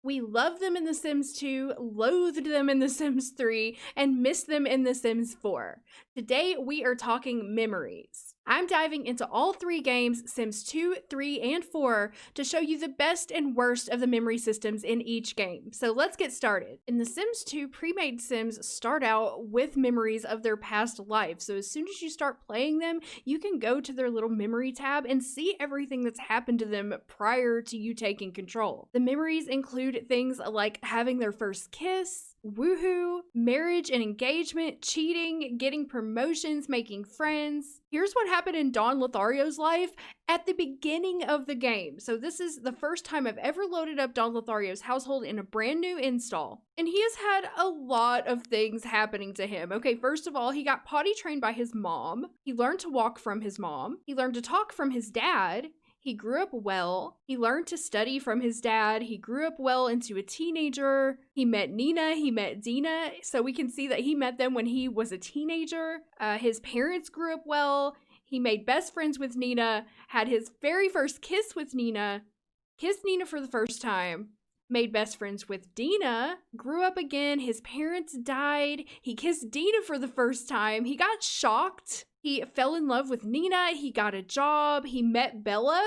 We love them in The Sims 2, loathed them in The Sims 3, and miss them in The Sims 4. Today, we are talking memories. I'm diving into all three games, Sims 2, 3, and 4, to show you the best and worst of the memory systems in each game. So let's get started. In The Sims 2, pre-made Sims start out with memories of their past life. So as soon as you start playing them, you can go to their little memory tab and see everything that's happened to them prior to you taking control. The memories include things like having their first kiss, woohoo, marriage and engagement, cheating, getting promotions, making friends. Here's what happened in Don Lothario's life at the beginning of the game. So this is the first time I've ever loaded up Don Lothario's household in a brand new install. And he has had a lot of things happening to him. Okay, first of all, he got potty trained by his mom. He learned to walk from his mom. He learned to talk from his dad. He grew up well. He learned to study from his dad. He grew up well into a teenager. He met Nina. He met Dina. So we can see that he met them when he was a teenager. His parents grew up well. He made best friends with Nina, had his very first kiss with Nina, kissed Nina for the first time, made best friends with Dina, grew up again. His parents died. He kissed Dina for the first time. He got shocked. He fell in love with Nina, he got a job, he met Bella,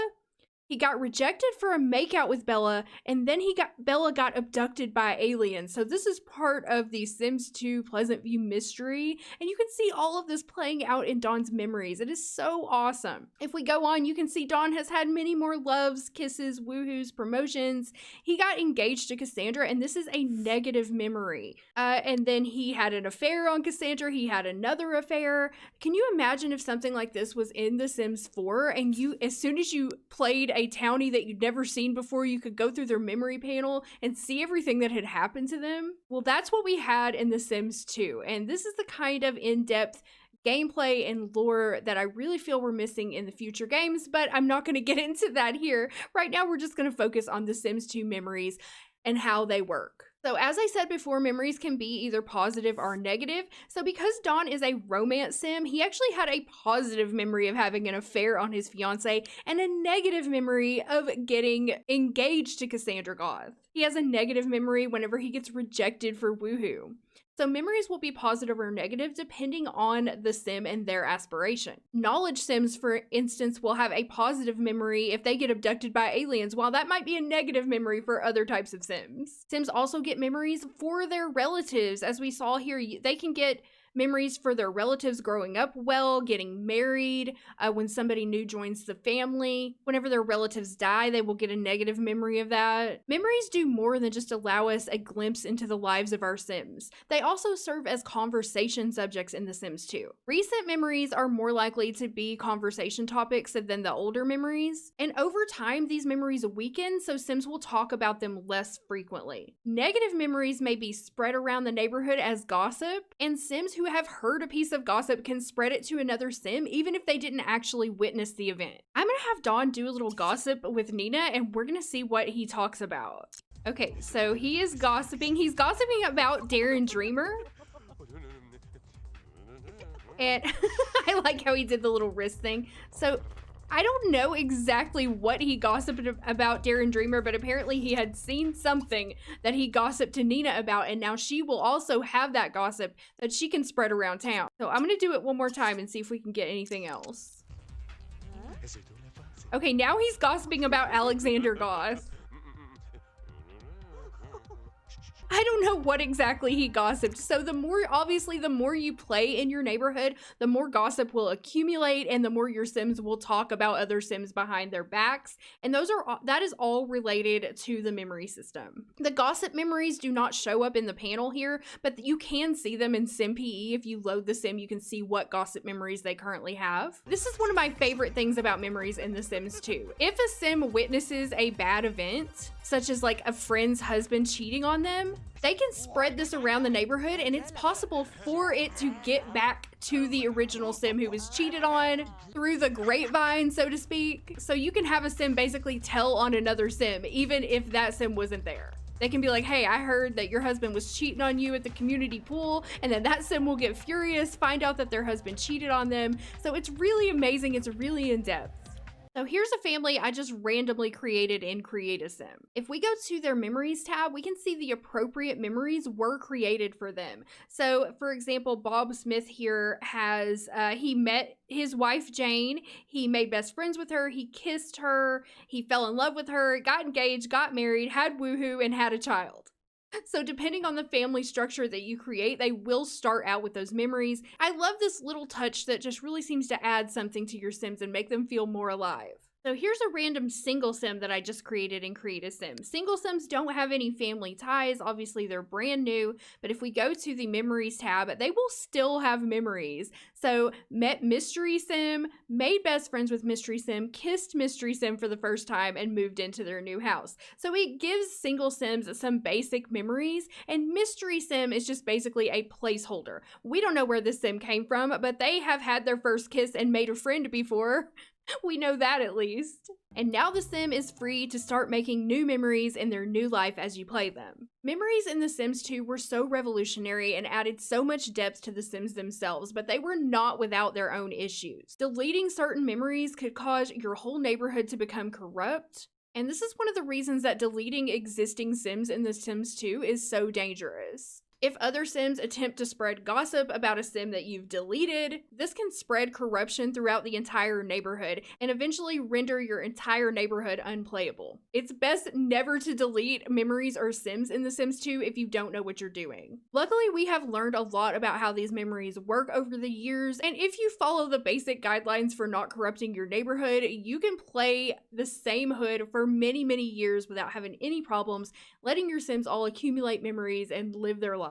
he got rejected for a makeout with Bella, and then Bella got abducted by aliens. So this is part of the Sims 2 Pleasant View mystery, and you can see all of this playing out in Don's memories. It is so awesome. If we go on, you can see Don has had many more loves, kisses, woohoos, promotions. He got engaged to Cassandra, and this is a negative memory. And then he had an affair on Cassandra, he had another affair. Can you imagine if something like this was in The Sims 4, and you, as soon as you played a townie that you'd never seen before, you could go through their memory panel and see everything that had happened to them? Well, that's what we had in The Sims 2, and this is the kind of in-depth gameplay and lore that I really feel we're missing in the future games, but I'm not going to get into that here. Right now, we're just going to focus on The Sims 2 memories and how they work. So as I said before, memories can be either positive or negative. So because Don is a romance sim, he actually had a positive memory of having an affair on his fiance and a negative memory of getting engaged to Cassandra Goth. He has a negative memory whenever he gets rejected for woohoo. So memories will be positive or negative depending on the sim and their aspiration. Knowledge sims, for instance, will have a positive memory if they get abducted by aliens, while that might be a negative memory for other types of sims. Sims also get memories for their relatives. As we saw here, they can get memories for their relatives growing up well, getting married, when somebody new joins the family. Whenever their relatives die, they will get a negative memory of that. Memories do more than just allow us a glimpse into the lives of our Sims. They also serve as conversation subjects in The Sims 2. Recent memories are more likely to be conversation topics than the older memories, and over time, these memories weaken, so Sims will talk about them less frequently. Negative memories may be spread around the neighborhood as gossip, and Sims who have heard a piece of gossip can spread it to another sim even if they didn't actually witness the event. I'm gonna have Don do a little gossip with Nina and we're gonna see what he talks about. Okay, so he is gossiping. He's gossiping about Darren Dreamer. And I like how he did the little wrist thing. So I don't know exactly what he gossiped about Darren Dreamer, but apparently he had seen something that he gossiped to Nina about, and now she will also have that gossip that she can spread around town. So I'm gonna do it one more time and see if we can get anything else. Okay, now he's gossiping about Alexander Goth. I don't know what exactly he gossiped. So the more you play in your neighborhood, the more gossip will accumulate and the more your Sims will talk about other Sims behind their backs. And that is all related to the memory system. The gossip memories do not show up in the panel here, but you can see them in SimPE. If you load the Sim, you can see what gossip memories they currently have. This is one of my favorite things about memories in The Sims 2. If a Sim witnesses a bad event, such as like a friend's husband cheating on them, they can spread this around the neighborhood and it's possible for it to get back to the original Sim who was cheated on through the grapevine, so to speak. So you can have a Sim basically tell on another Sim, even if that Sim wasn't there. They can be like, hey, I heard that your husband was cheating on you at the community pool, and then that Sim will get furious, find out that their husband cheated on them. So it's really amazing. It's really in depth. So here's a family I just randomly created in Create a Sim. If we go to their memories tab, we can see the appropriate memories were created for them. So for example, Bob Smith here has, he met his wife Jane, he made best friends with her, he kissed her, he fell in love with her, got engaged, got married, had woohoo, and had a child. So depending on the family structure that you create, they will start out with those memories. I love this little touch that just really seems to add something to your Sims and make them feel more alive. So here's a random single sim that I just created in Create a Sim. Single sims don't have any family ties. Obviously, they're brand new. But if we go to the memories tab, they will still have memories. So met Mystery Sim, made best friends with Mystery Sim, kissed Mystery Sim for the first time, and moved into their new house. So it gives single sims some basic memories, and Mystery Sim is just basically a placeholder. We don't know where this sim came from, but they have had their first kiss and made a friend before. We know that at least. And now the sim is free to start making new memories in their new life as you play them. Memories in The Sims 2 were so revolutionary and added so much depth to the Sims themselves, but they were not without their own issues. Deleting certain memories could cause your whole neighborhood to become corrupt. And this is one of the reasons that deleting existing Sims in The Sims 2 is so dangerous. If other Sims attempt to spread gossip about a Sim that you've deleted, this can spread corruption throughout the entire neighborhood and eventually render your entire neighborhood unplayable. It's best never to delete memories or Sims in The Sims 2 if you don't know what you're doing. Luckily, we have learned a lot about how these memories work over the years, and if you follow the basic guidelines for not corrupting your neighborhood, you can play the same hood for many, many years without having any problems, letting your Sims all accumulate memories and live their lives.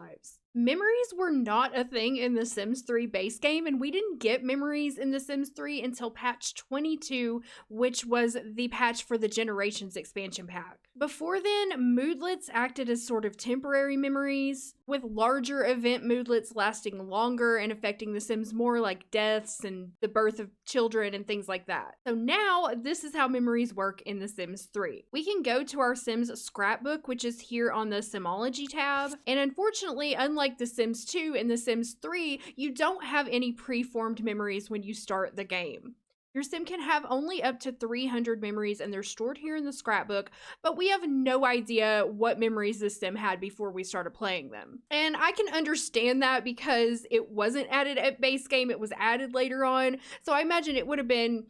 Memories were not a thing in The Sims 3 base game, and we didn't get memories in The Sims 3 until patch 22, which was the patch for the Generations expansion pack. Before then, moodlets acted as sort of temporary memories, with larger event moodlets lasting longer and affecting the Sims more, like deaths and the birth of children and things like that. So now, this is how memories work in The Sims 3. We can go to our Sims scrapbook, which is here on the Simology tab, and unfortunately, unlike The Sims 2 and The Sims 3, you don't have any preformed memories when you start the game. Your sim can have only up to 300 memories and they're stored here in the scrapbook, but we have no idea what memories this sim had before we started playing them. And I can understand that because it wasn't added at base game, it was added later on, so I imagine it would have been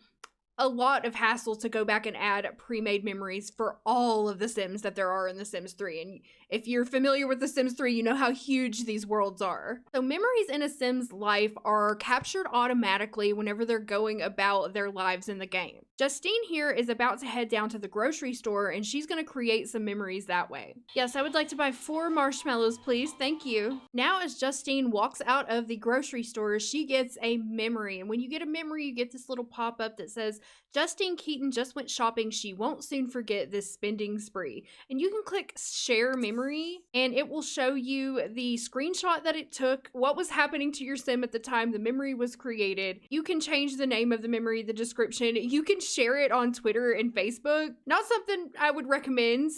a lot of hassle to go back and add pre-made memories for all of the Sims that there are in The Sims 3. And if you're familiar with The Sims 3, you know how huge these worlds are. So memories in a Sim's life are captured automatically whenever they're going about their lives in the game. Justine here is about to head down to the grocery store and she's going to create some memories that way. Yes, I would like to buy 4 marshmallows, please. Thank you. Now, as Justine walks out of the grocery store, she gets a memory. And when you get a memory, you get this little pop-up that says, Justine Keaton just went shopping. She won't soon forget this spending spree. And you can click share memory and it will show you the screenshot that it took, what was happening to your sim at the time the memory was created. You can change the name of the memory, the description. You can share it on Twitter and Facebook. Not something I would recommend,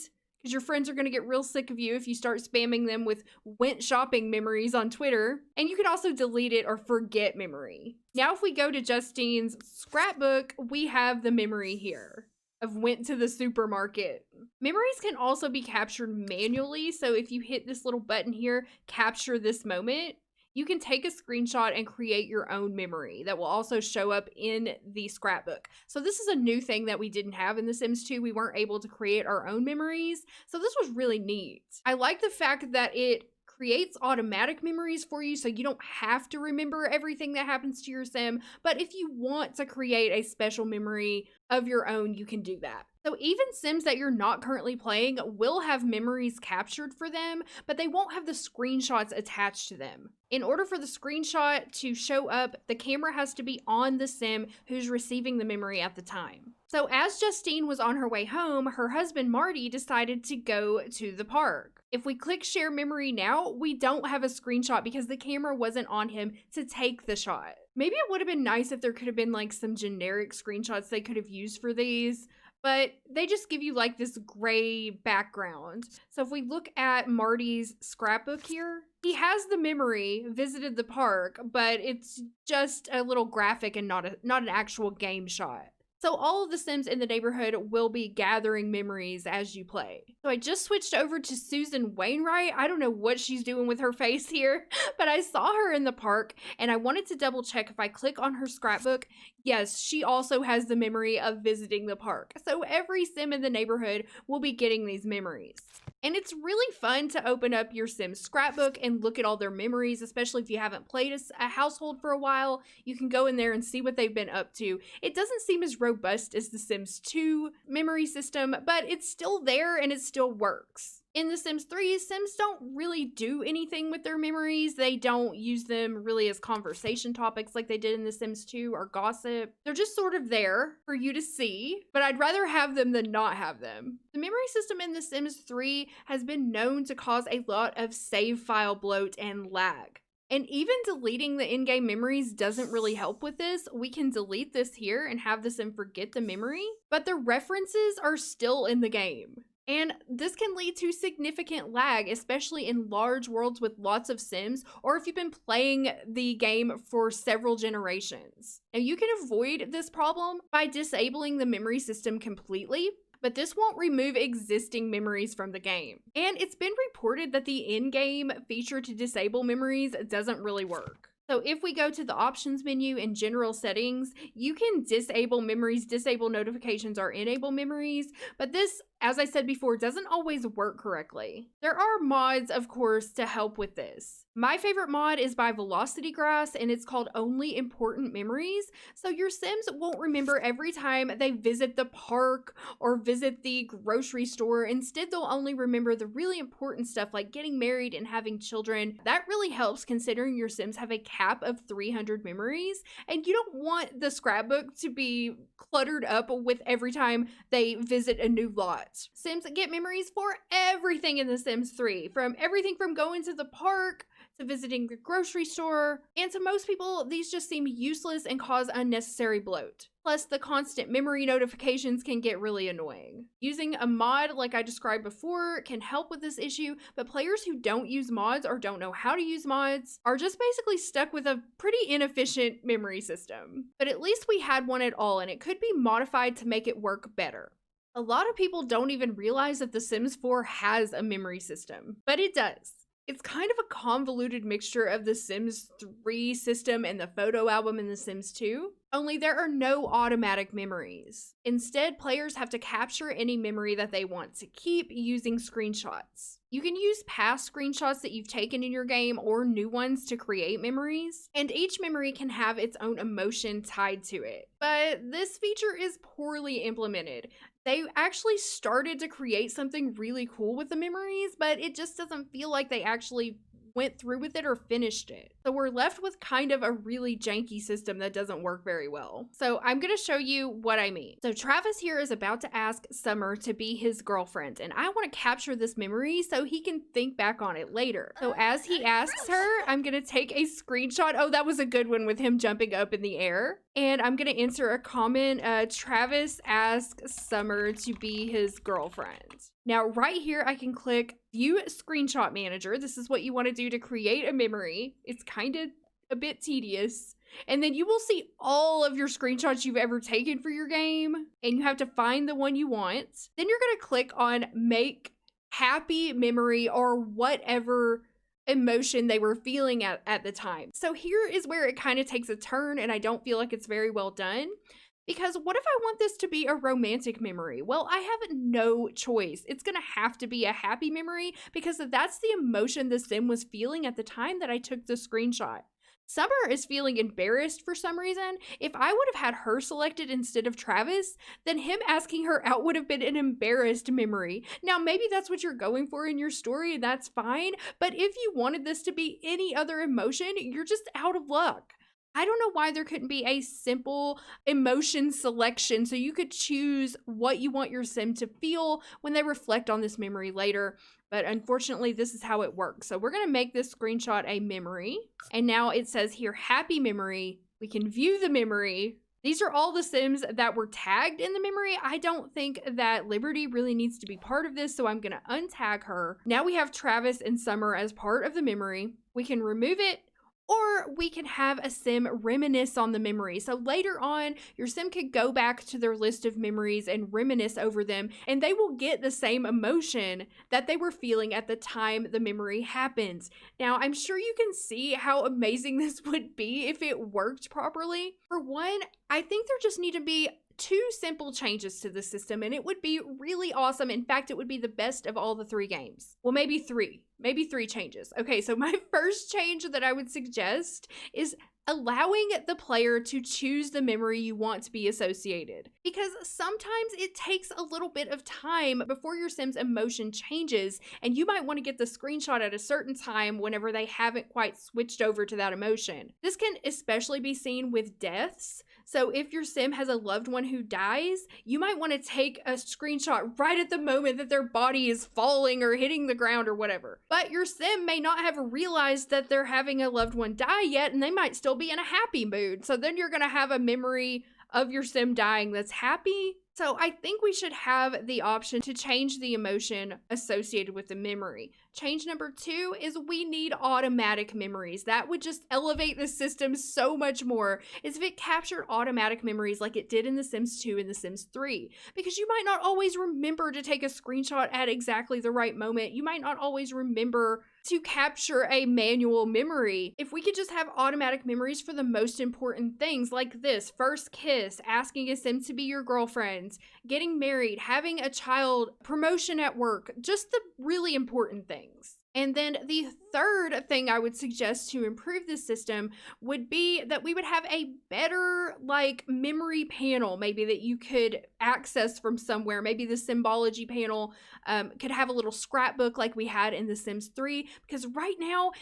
because your friends are going to get real sick of you if you start spamming them with went shopping memories on Twitter. And you can also delete it or forget memory. Now, if we go to Justine's scrapbook, we have the memory here of went to the supermarket. Memories can also be captured manually. So if you hit this little button here, capture this moment, you can take a screenshot and create your own memory that will also show up in the scrapbook. So this is a new thing that we didn't have in The Sims 2. We weren't able to create our own memories. So this was really neat. I like the fact that it creates automatic memories for you so you don't have to remember everything that happens to your sim, but if you want to create a special memory of your own, you can do that. So even Sims that you're not currently playing will have memories captured for them, but they won't have the screenshots attached to them. In order for the screenshot to show up, the camera has to be on the sim who's receiving the memory at the time. So as Justine was on her way home, her husband Marty decided to go to the park. If we click share memory now, we don't have a screenshot because the camera wasn't on him to take the shot. Maybe it would have been nice if there could have been like some generic screenshots they could have used for these, but they just give you like this gray background. So if we look at Marty's scrapbook here, he has the memory, visited the park, but it's just a little graphic and not an actual game shot. So all of the Sims in the neighborhood will be gathering memories as you play. So I just switched over to Susan Wainwright. I don't know what she's doing with her face here, but I saw her in the park and I wanted to double check if I click on her scrapbook. Yes, she also has the memory of visiting the park. So every Sim in the neighborhood will be getting these memories. And it's really fun to open up your Sims scrapbook and look at all their memories, especially if you haven't played a household for a while. You can go in there and see what they've been up to. It doesn't seem as robust as the Sims 2 memory system, but it's still there and it still works. In The Sims 3, Sims don't really do anything with their memories. They don't use them really as conversation topics like they did in The Sims 2 or gossip. They're just sort of there for you to see, but I'd rather have them than not have them. The memory system in The Sims 3 has been known to cause a lot of save file bloat and lag. And even deleting the in-game memories doesn't really help with this. We can delete this here and have the Sim forget the memory, but the references are still in the game. And this can lead to significant lag, especially in large worlds with lots of Sims, or if you've been playing the game for several generations. Now, you can avoid this problem by disabling the memory system completely, but this won't remove existing memories from the game. And it's been reported that the in-game feature to disable memories doesn't really work. So if we go to the options menu in general settings, you can disable memories, disable notifications, or enable memories, but this, as I said before, doesn't always work correctly. There are mods, of course, to help with this. My favorite mod is by Velocity Grass, and it's called Only Important Memories. So your Sims won't remember every time they visit the park or visit the grocery store. Instead, they'll only remember the really important stuff like getting married and having children. That really helps considering your Sims have a cap of 300 memories, and you don't want the scrapbook to be cluttered up with every time they visit a new lot. Sims get memories for everything in The Sims 3, from everything from going to the park to visiting the grocery store, and to most people, these just seem useless and cause unnecessary bloat. Plus, the constant memory notifications can get really annoying. Using a mod like I described before can help with this issue, but players who don't use mods or don't know how to use mods are just basically stuck with a pretty inefficient memory system. But at least we had one at all, and it could be modified to make it work better. A lot of people don't even realize that The Sims 4 has a memory system, but it does. It's kind of a convoluted mixture of The Sims 3 system and the photo album in The Sims 2, only there are no automatic memories. Instead, players have to capture any memory that they want to keep using screenshots. You can use past screenshots that you've taken in your game or new ones to create memories, and each memory can have its own emotion tied to it. But this feature is poorly implemented. They actually started to create something really cool with the memories, but it just doesn't feel like they actually went through with it or finished it. So we're left with kind of a really janky system that doesn't work very well. So I'm going to show you what I mean. So Travis here is about to ask Summer to be his girlfriend, and I want to capture this memory so he can think back on it later. So as he asks her, I'm going to take a screenshot. Oh, that was a good one with him jumping up in the air. And I'm going to answer a comment. Travis asks Summer to be his girlfriend. Now, right here, I can click View Screenshot Manager. This is what you want to do to create a memory. It's kind of a bit tedious. And then you will see all of your screenshots you've ever taken for your game, and you have to find the one you want. Then you're going to click on Make Happy Memory or whatever emotion they were feeling at the time. So here is where it kind of takes a turn, and I don't feel like it's very well done. Because what if I want this to be a romantic memory? Well, I have no choice. It's going to have to be a happy memory because that's the emotion the Sim was feeling at the time that I took the screenshot. Summer is feeling embarrassed for some reason. If I would have had her selected instead of Travis, then him asking her out would have been an embarrassed memory. Now, maybe that's what you're going for in your story, and that's fine. But if you wanted this to be any other emotion, you're just out of luck. I don't know why there couldn't be a simple emotion selection so you could choose what you want your Sim to feel when they reflect on this memory later. But unfortunately, this is how it works. So we're going to make this screenshot a memory. And now it says here, happy memory. We can view the memory. These are all the Sims that were tagged in the memory. I don't think that Liberty really needs to be part of this, so I'm going to untag her. Now we have Travis and Summer as part of the memory. We can remove it, Or we can have a sim reminisce on the memory. So later on, your sim could go back to their list of memories and reminisce over them, and they will get the same emotion that they were feeling at the time the memory happens. Now, I'm sure you can see how amazing this would be if it worked properly. For one, I think there just need to be 2 simple changes to the system, and it would be really awesome. In fact, it would be the best of all the 3 games. Well, maybe 3 changes. Okay, so my first change that I would suggest is allowing the player to choose the memory you want to be associated. Because sometimes it takes a little bit of time before your sim's emotion changes, and you might want to get the screenshot at a certain time whenever they haven't quite switched over to that emotion. This can especially be seen with deaths. So if your sim has a loved one who dies, you might want to take a screenshot right at the moment that their body is falling or hitting the ground or whatever. But your sim may not have realized that they're having a loved one die yet, and they might still be in a happy mood. So then you're going to have a memory of your sim dying that's happy. So I think we should have the option to change the emotion associated with the memory. Change number 2 is we need automatic memories. That would just elevate the system so much more, is if it captured automatic memories like it did in The Sims 2 and The Sims 3. Because you might not always remember to take a screenshot at exactly the right moment. You might not always remember to capture a manual memory. If we could just have automatic memories for the most important things like this: first kiss, asking a sim to be your girlfriend, getting married, having a child, promotion at work, just the really important things. And then the third thing I would suggest to improve this system would be that we would have a better memory panel, maybe that you could access from somewhere. Maybe the symbology panel could have a little scrapbook like we had in The Sims 3, because right now,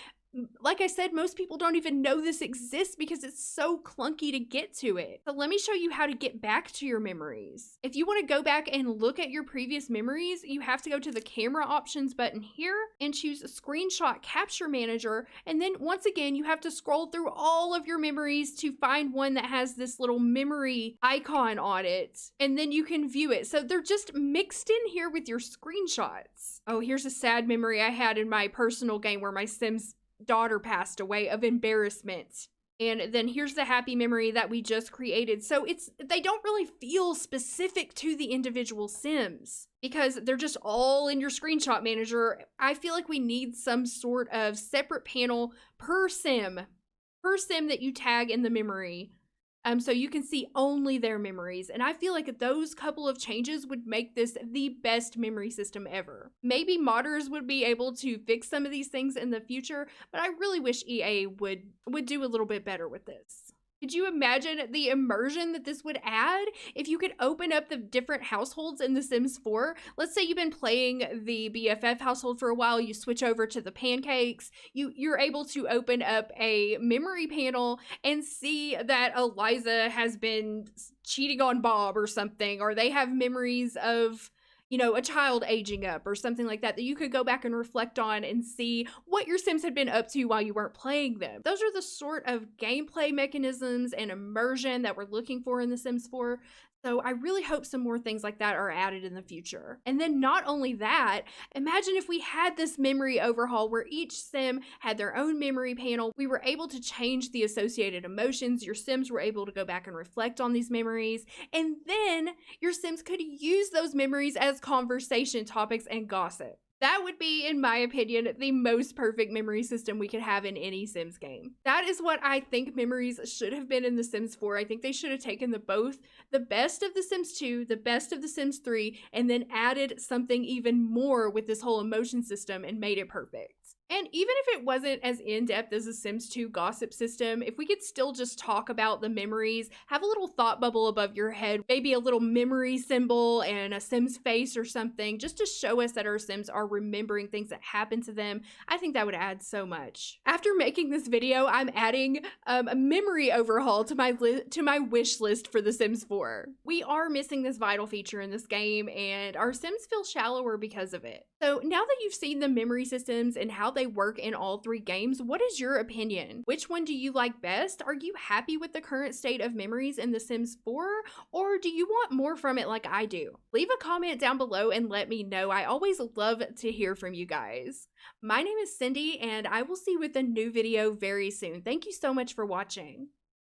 like I said, most people don't even know this exists because it's so clunky to get to it. So let me show you how to get back to your memories. If you want to go back and look at your previous memories, you have to go to the camera options button here and choose Screenshot Capture Manager. And then once again, you have to scroll through all of your memories to find one that has this little memory icon on it. And then you can view it. So they're just mixed in here with your screenshots. Oh, here's a sad memory I had in my personal game where my Sims daughter passed away of embarrassment. And then here's the happy memory that we just created. So they don't really feel specific to the individual Sims because they're just all in your screenshot manager. I feel like we need some sort of separate panel per sim that you tag in the memory. So you can see only their memories. And I feel like those couple of changes would make this the best memory system ever. Maybe modders would be able to fix some of these things in the future, but I really wish EA would do a little bit better with this. Could you imagine the immersion that this would add if you could open up the different households in The Sims 4? Let's say you've been playing the BFF household for a while, you switch over to the pancakes, you're able to open up a memory panel and see that Eliza has been cheating on Bob or something, or they have memories of a child aging up or something like that you could go back and reflect on and see what your Sims had been up to while you weren't playing them. Those are the sort of gameplay mechanisms and immersion that we're looking for in The Sims 4. So I really hope some more things like that are added in the future. And then not only that, imagine if we had this memory overhaul where each sim had their own memory panel. We were able to change the associated emotions. Your Sims were able to go back and reflect on these memories. And then your Sims could use those memories as conversation topics and gossip. That would be, in my opinion, the most perfect memory system we could have in any Sims game. That is what I think memories should have been in The Sims 4. I think they should have taken the best of The Sims 2, the best of The Sims 3, and then added something even more with this whole emotion system and made it perfect. And even if it wasn't as in-depth as the Sims 2 gossip system, if we could still just talk about the memories, have a little thought bubble above your head, maybe a little memory symbol and a Sim's face or something, just to show us that our Sims are remembering things that happened to them, I think that would add so much. After making this video, I'm adding a memory overhaul to my wish list for The Sims 4. We are missing this vital feature in this game, and our Sims feel shallower because of it. So now that you've seen the memory systems and how they work in all three games. What is your opinion? Which one do you like best? Are you happy with the current state of memories in The Sims 4, or do you want more from it like I do? Leave a comment down below and let me know. I always love to hear from you guys. My name is Cindy, and I will see you with a new video very soon. Thank you so much for watching.